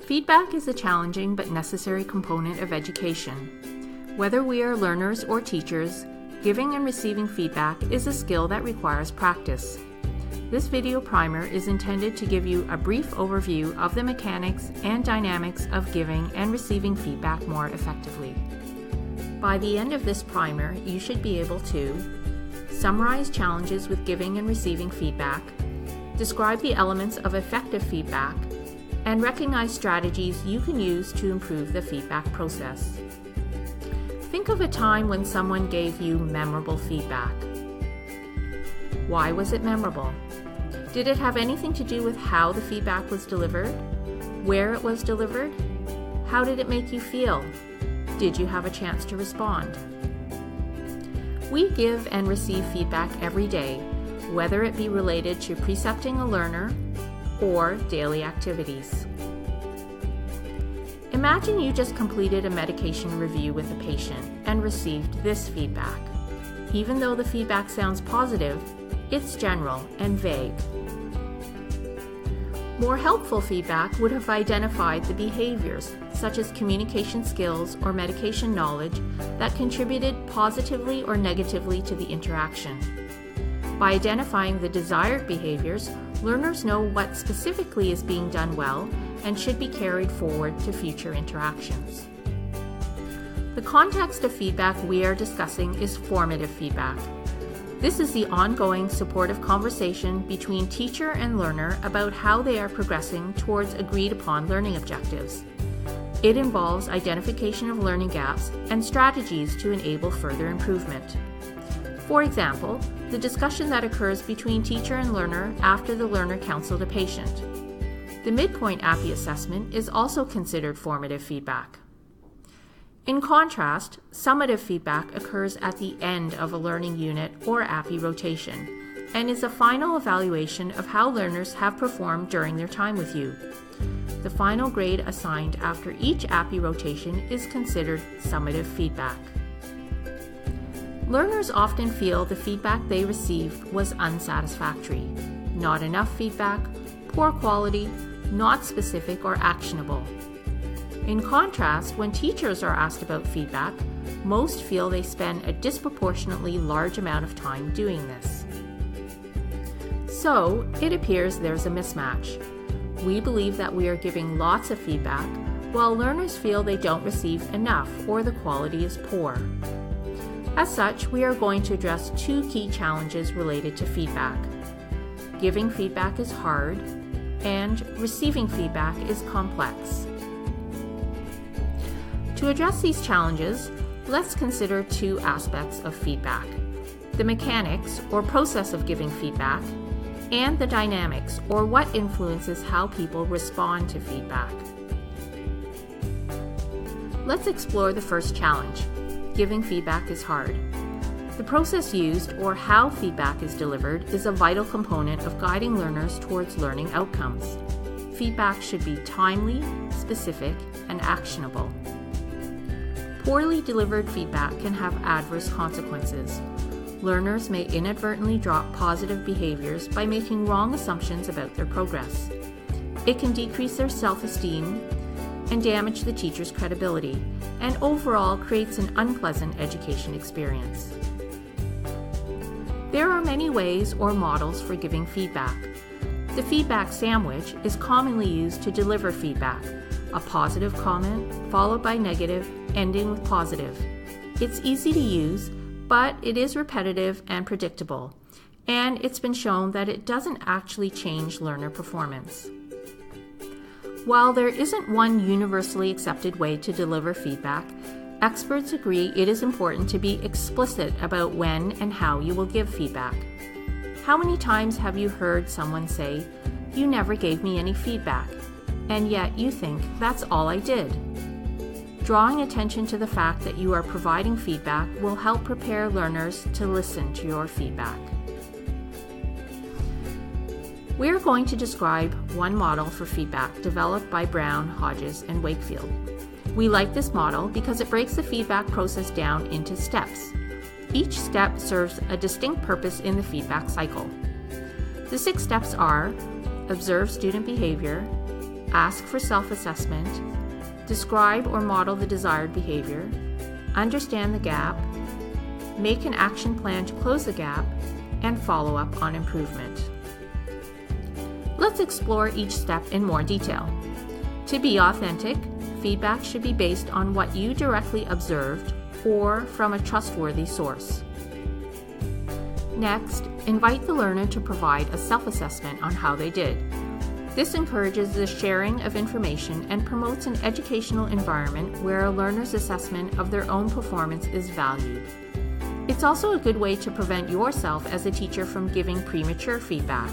Feedback is a challenging but necessary component of education. Whether we are learners or teachers, giving and receiving feedback is a skill that requires practice. This video primer is intended to give you a brief overview of the mechanics and dynamics of giving and receiving feedback more effectively. By the end of this primer, you should be able to summarize challenges with giving and receiving feedback, describe the elements of effective feedback, and recognize strategies you can use to improve the feedback process. Think of a time when someone gave you memorable feedback. Why was it memorable? Did it have anything to do with how the feedback was delivered? Where it was delivered? How did it make you feel? Did you have a chance to respond? We give and receive feedback every day, whether it be related to precepting a learner or daily activities. Imagine you just completed a medication review with a patient and received this feedback. Even though the feedback sounds positive, it's general and vague. More helpful feedback would have identified the behaviors, such as communication skills or medication knowledge, that contributed positively or negatively to the interaction. By identifying the desired behaviors, learners know what specifically is being done well and should be carried forward to future interactions. The context of feedback we are discussing is formative feedback. This is the ongoing supportive conversation between teacher and learner about how they are progressing towards agreed-upon learning objectives. It involves identification of learning gaps and strategies to enable further improvement. For example, the discussion that occurs between teacher and learner after the learner counseled a patient. The midpoint APPE assessment is also considered formative feedback. In contrast, summative feedback occurs at the end of a learning unit or APPE rotation and is a final evaluation of how learners have performed during their time with you. The final grade assigned after each APPE rotation is considered summative feedback. Learners often feel the feedback they received was unsatisfactory, not enough feedback, poor quality, not specific or actionable. In contrast, when teachers are asked about feedback, most feel they spend a disproportionately large amount of time doing this. So, it appears there's a mismatch. We believe that we are giving lots of feedback, while learners feel they don't receive enough or the quality is poor. As such, we are going to address two key challenges related to feedback. Giving feedback is hard, and receiving feedback is complex. To address these challenges, let's consider two aspects of feedback: the mechanics or process of giving feedback, and the dynamics or what influences how people respond to feedback. Let's explore the first challenge. Giving feedback is hard. The process used, or how feedback is delivered, is a vital component of guiding learners towards learning outcomes. Feedback should be timely, specific, and actionable. Poorly delivered feedback can have adverse consequences. Learners may inadvertently drop positive behaviors by making wrong assumptions about their progress. It can decrease their self-esteem and damage the teacher's credibility, and overall creates an unpleasant education experience. There are many ways or models for giving feedback. The feedback sandwich is commonly used to deliver feedback: a positive comment followed by negative, ending with positive. It's easy to use, but it is repetitive and predictable, and it's been shown that it doesn't actually change learner performance. While there isn't one universally accepted way to deliver feedback, experts agree it is important to be explicit about when and how you will give feedback. How many times have you heard someone say, "You never gave me any feedback," and yet you think, "That's all I did"? Drawing attention to the fact that you are providing feedback will help prepare learners to listen to your feedback. We are going to describe one model for feedback developed by Brown, Hodges, and Wakefield. We like this model because it breaks the feedback process down into steps. Each step serves a distinct purpose in the feedback cycle. The 6 steps are: observe student behavior, ask for self-assessment, describe or model the desired behavior, understand the gap, make an action plan to close the gap, and follow up on improvement. Let's explore each step in more detail. To be authentic, feedback should be based on what you directly observed or from a trustworthy source. Next, invite the learner to provide a self-assessment on how they did. This encourages the sharing of information and promotes an educational environment where a learner's assessment of their own performance is valued. It's also a good way to prevent yourself as a teacher from giving premature feedback.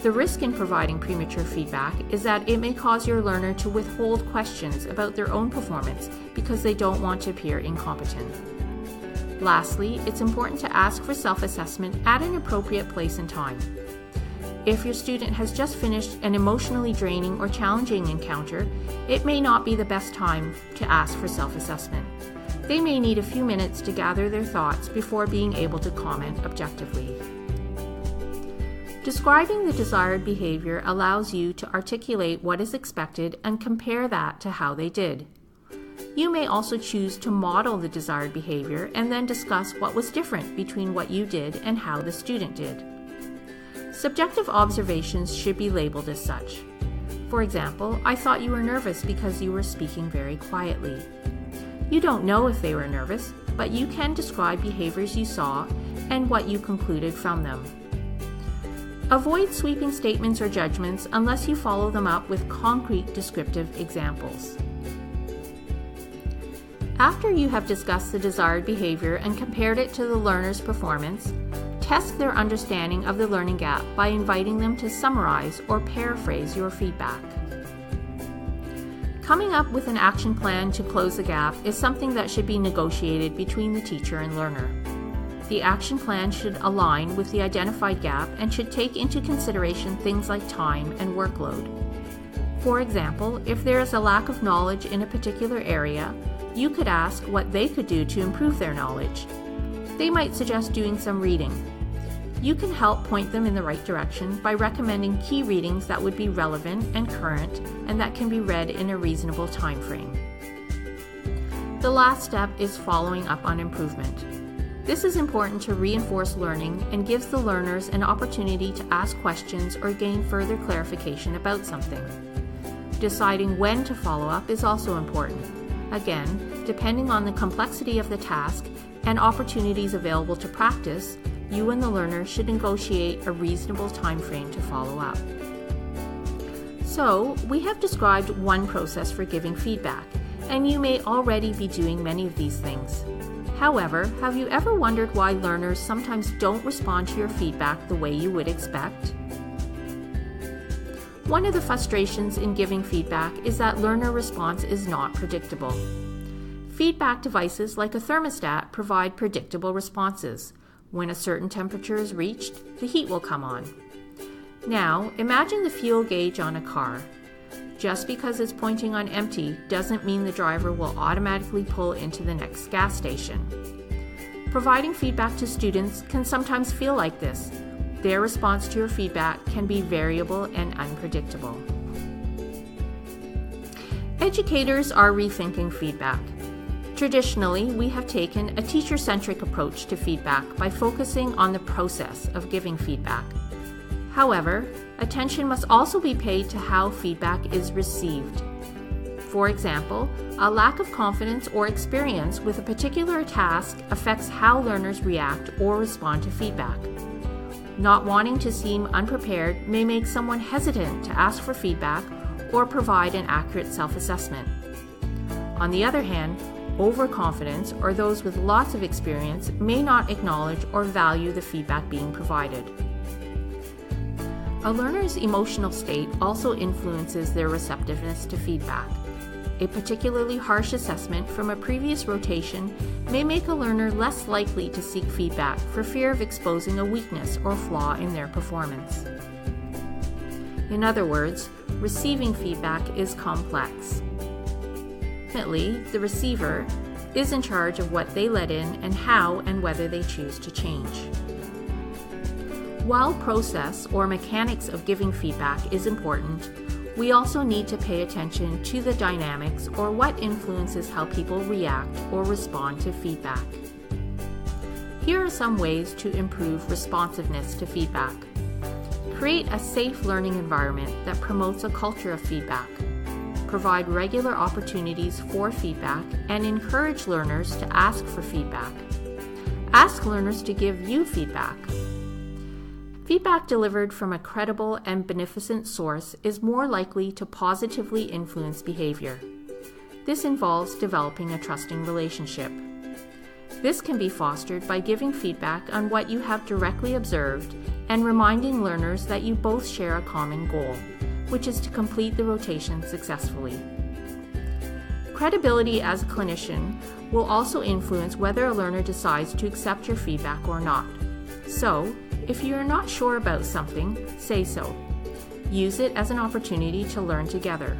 The risk in providing premature feedback is that it may cause your learner to withhold questions about their own performance because they don't want to appear incompetent. Lastly, it's important to ask for self-assessment at an appropriate place and time. If your student has just finished an emotionally draining or challenging encounter, it may not be the best time to ask for self-assessment. They may need a few minutes to gather their thoughts before being able to comment objectively. Describing the desired behavior allows you to articulate what is expected and compare that to how they did. You may also choose to model the desired behavior and then discuss what was different between what you did and how the student did. Subjective observations should be labeled as such. For example, I thought you were nervous because you were speaking very quietly. You don't know if they were nervous, but you can describe behaviors you saw and what you concluded from them. Avoid sweeping statements or judgments unless you follow them up with concrete descriptive examples. After you have discussed the desired behavior and compared it to the learner's performance, test their understanding of the learning gap by inviting them to summarize or paraphrase your feedback. Coming up with an action plan to close the gap is something that should be negotiated between the teacher and learner. The action plan should align with the identified gap and should take into consideration things like time and workload. For example, if there is a lack of knowledge in a particular area, you could ask what they could do to improve their knowledge. They might suggest doing some reading. You can help point them in the right direction by recommending key readings that would be relevant and current and that can be read in a reasonable time frame. The last step is following up on improvement. This is important to reinforce learning and gives the learners an opportunity to ask questions or gain further clarification about something. Deciding when to follow up is also important. Again, depending on the complexity of the task and opportunities available to practice, you and the learner should negotiate a reasonable time frame to follow up. So, we have described one process for giving feedback, and you may already be doing many of these things. However, have you ever wondered why learners sometimes don't respond to your feedback the way you would expect? One of the frustrations in giving feedback is that learner response is not predictable. Feedback devices like a thermostat provide predictable responses. When a certain temperature is reached, the heat will come on. Now, imagine the fuel gauge on a car. Just because it's pointing on empty doesn't mean the driver will automatically pull into the next gas station. Providing feedback to students can sometimes feel like this. Their response to your feedback can be variable and unpredictable. Educators are rethinking feedback. Traditionally, we have taken a teacher-centric approach to feedback by focusing on the process of giving feedback. However, attention must also be paid to how feedback is received. For example, a lack of confidence or experience with a particular task affects how learners react or respond to feedback. Not wanting to seem unprepared may make someone hesitant to ask for feedback or provide an accurate self-assessment. On the other hand, overconfidence or those with lots of experience may not acknowledge or value the feedback being provided. A learner's emotional state also influences their receptiveness to feedback. A particularly harsh assessment from a previous rotation may make a learner less likely to seek feedback for fear of exposing a weakness or flaw in their performance. In other words, receiving feedback is complex. Ultimately, the receiver is in charge of what they let in and how and whether they choose to change. While process or mechanics of giving feedback is important, We also need to pay attention to the dynamics or what influences how people react or respond to feedback. Here are some ways to improve responsiveness to feedback. Create a safe learning environment that promotes a culture of feedback. Provide regular opportunities for feedback and encourage learners to ask for feedback. Ask learners to give you feedback. Feedback delivered from a credible and beneficent source is more likely to positively influence behavior. This involves developing a trusting relationship. This can be fostered by giving feedback on what you have directly observed and reminding learners that you both share a common goal, which is to complete the rotation successfully. Credibility as a clinician will also influence whether a learner decides to accept your feedback or not. So, if you are not sure about something, say so. Use it as an opportunity to learn together.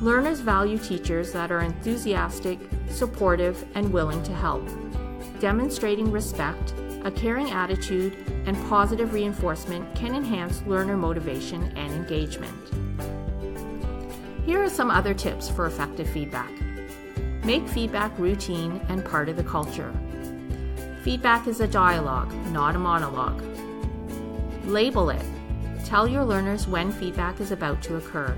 Learners value teachers that are enthusiastic, supportive, and willing to help. Demonstrating respect, a caring attitude, and positive reinforcement can enhance learner motivation and engagement. Here are some other tips for effective feedback. Make feedback routine and part of the culture. Feedback is a dialogue, not a monologue. Label it. Tell your learners when feedback is about to occur.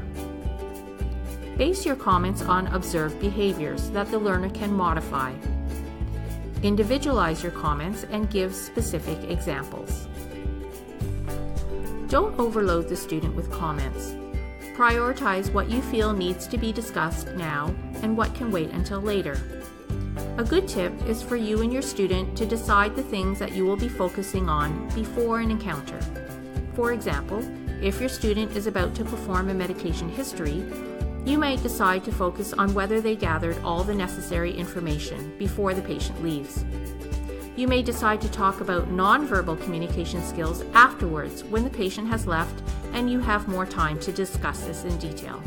Base your comments on observed behaviors that the learner can modify. Individualize your comments and give specific examples. Don't overload the student with comments. Prioritize what you feel needs to be discussed now and what can wait until later. A good tip is for you and your student to decide the things that you will be focusing on before an encounter. For example, if your student is about to perform a medication history, you might decide to focus on whether they gathered all the necessary information before the patient leaves. You may decide to talk about nonverbal communication skills afterwards when the patient has left and you have more time to discuss this in detail.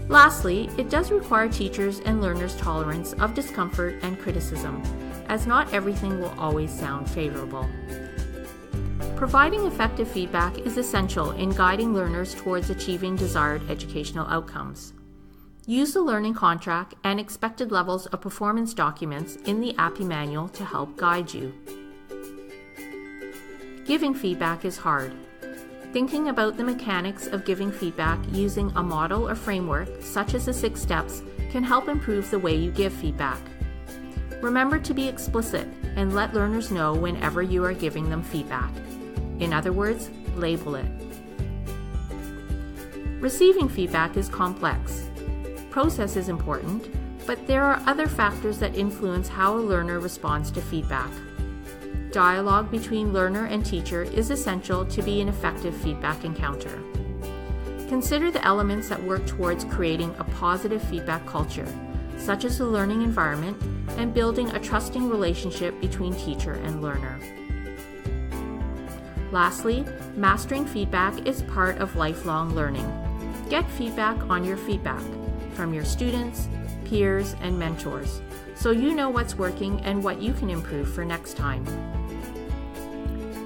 Lastly, it does require teachers and learners' tolerance of discomfort and criticism, as not everything will always sound favorable. Providing effective feedback is essential in guiding learners towards achieving desired educational outcomes. Use the learning contract and expected levels of performance documents in the APPE manual to help guide you. Giving feedback is hard. Thinking about the mechanics of giving feedback using a model or framework, such as the 6 steps, can help improve the way you give feedback. Remember to be explicit and let learners know whenever you are giving them feedback. In other words, label it. Receiving feedback is complex. Process is important, but there are other factors that influence how a learner responds to feedback. Dialogue between learner and teacher is essential to be an effective feedback encounter. Consider the elements that work towards creating a positive feedback culture, such as the learning environment and building a trusting relationship between teacher and learner. Lastly, mastering feedback is part of lifelong learning. Get feedback on your feedback from your students, peers, and mentors, so you know what's working and what you can improve for next time.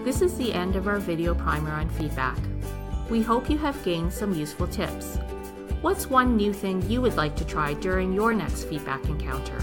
This is the end of our video primer on feedback. We hope you have gained some useful tips. What's one new thing you would like to try during your next feedback encounter?